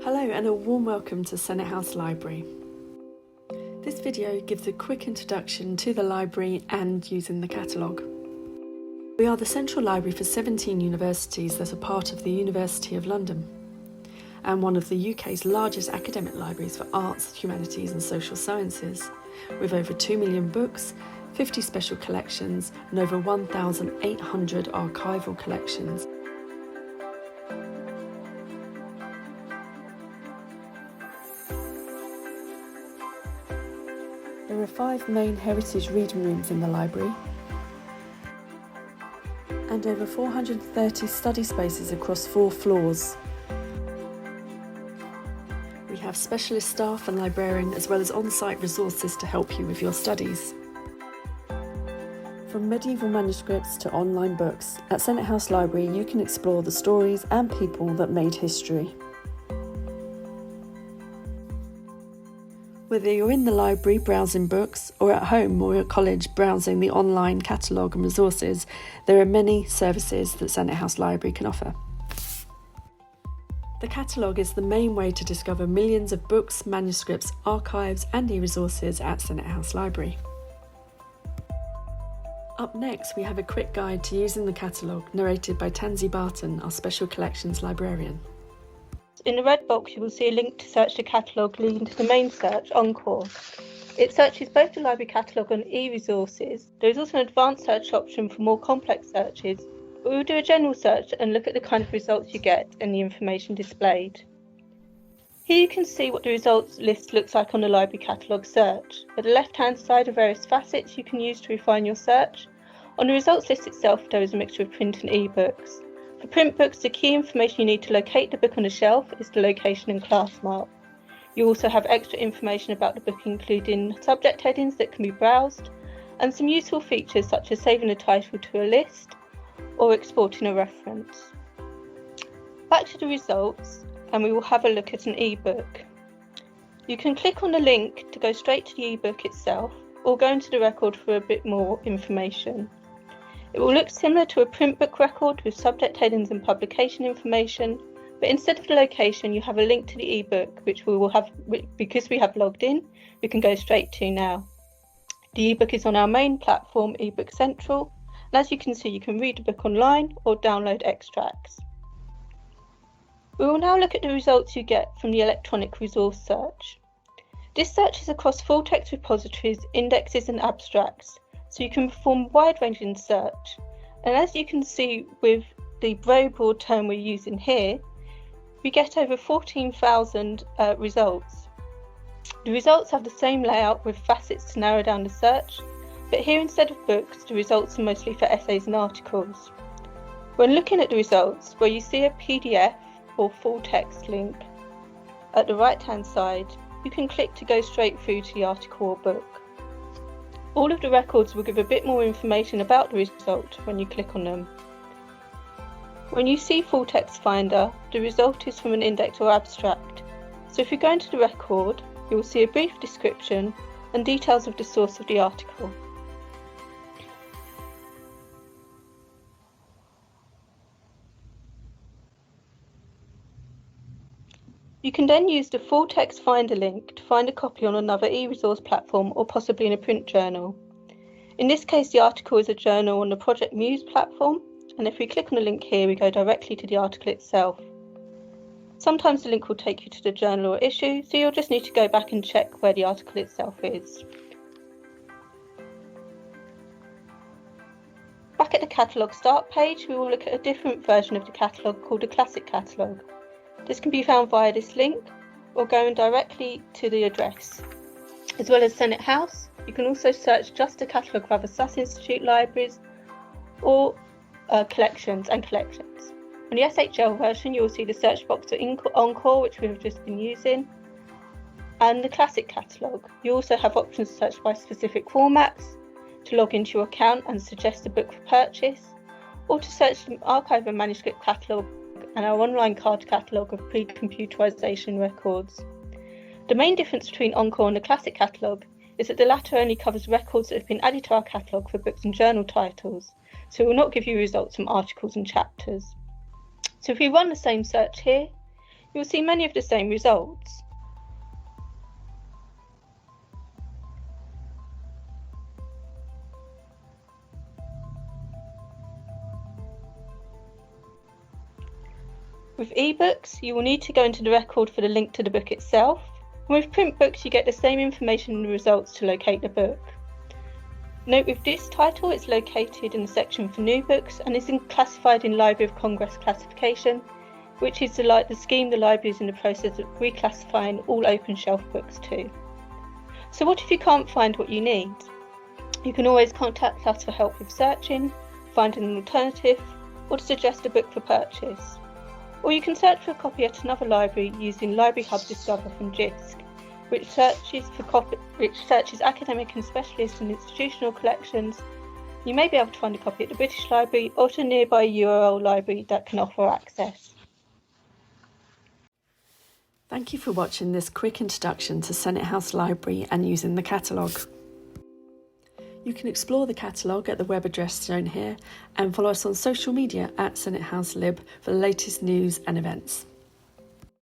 Hello and a warm welcome to Senate House Library. This video gives a quick introduction to the library and using the catalogue. We are the central library for 17 universities that are part of the University of London and one of the UK's largest academic libraries for arts, humanities and social sciences, with over 2 million books, 50 special collections and over 1,800 archival collections. There are 5 main heritage reading rooms in the library and over 430 study spaces across 4 floors. We have specialist staff and librarian as well as on-site resources to help you with your studies. From medieval manuscripts to online books, at Senate House Library you can explore the stories and people that made history. Whether you're in the library browsing books or at home or at college browsing the online catalogue and resources, there are many services that Senate House Library can offer. The catalogue is the main way to discover millions of books, manuscripts, archives and e-resources at Senate House Library. Up next, we have a quick guide to using the catalogue, narrated by Tansy Barton, our Special Collections librarian. In the red box, you will see a link to search the catalogue leading to the main search, Encore. It searches both the library catalogue and e-resources. There is also an advanced search option for more complex searches. We will do a general search and look at the kind of results you get and the information displayed. Here you can see what the results list looks like on the library catalogue search. At the left-hand side are various facets you can use to refine your search. On the results list itself, there is a mixture of print and e-books. For print books, the key information you need to locate the book on the shelf is the location and class mark. You also have extra information about the book, including subject headings that can be browsed, and some useful features such as saving a title to a list or exporting a reference. Back to the results, and we will have a look at an e-book. You can click on the link to go straight to the e-book itself, or go into the record for a bit more information. It will look similar to a print book record with subject headings and publication information, but instead of the location, you have a link to the ebook, which we will have, because we have logged in, we can go straight to now. The ebook is on our main platform, eBook Central, and as you can see, you can read the book online or download extracts. We will now look at the results you get from the electronic resource search. This search is across full text repositories, indexes and abstracts, so you can perform wide-ranging search. And as you can see with the very broad term we're using here, we get over 14,000 results. The results have the same layout with facets to narrow down the search, but here instead of books, the results are mostly for essays and articles. When looking at the results, where you see a PDF or full text link at the right-hand side, you can click to go straight through to the article or book. All of the records will give a bit more information about the result when you click on them. When you see Full Text Finder, the result is from an index or abstract. So if you go into the record, you will see a brief description and details of the source of the article. You can then use the Full Text Finder link to find a copy on another e-resource platform or possibly in a print journal. In this case, the article is a journal on the Project Muse platform, and if we click on the link here, we go directly to the article itself. Sometimes the link will take you to the journal or issue, so you'll just need to go back and check where the article itself is. Back at the catalogue start page, we will look at a different version of the catalogue called the Classic Catalogue. This can be found via this link or going directly to the address. As well as Senate House, you can also search just the catalogue of other SAS Institute libraries or collections. On the SHL version, you will see the search box for Encore, which we have just been using, and the Classic Catalogue. You also have options to search by specific formats, to log into your account and suggest a book for purchase, or to search the archive and manuscript catalogue and our online card catalogue of pre-computerisation records. The main difference between Encore and the Classic Catalogue is that the latter only covers records that have been added to our catalogue for books and journal titles, so it will not give you results from articles and chapters. So if we run the same search here, you'll see many of the same results. With ebooks, you will need to go into the record for the link to the book itself, and with print books you get the same information in the results to locate the book. Note with this title it's located in the section for new books and is classified in Library of Congress classification, which is the scheme the library is in the process of reclassifying all open shelf books to. So what if you can't find what you need? You can always contact us for help with searching, finding an alternative, or to suggest a book for purchase. Or you can search for a copy at another library using Library Hub Discover from JISC, which searches academic and specialist and institutional collections. You may be able to find a copy at the British Library or at a nearby URL library that can offer access. Thank you for watching this quick introduction to Senate House Library and using the catalogue. You can explore the catalogue at the web address shown here and follow us on social media at Senate House Lib for the latest news and events.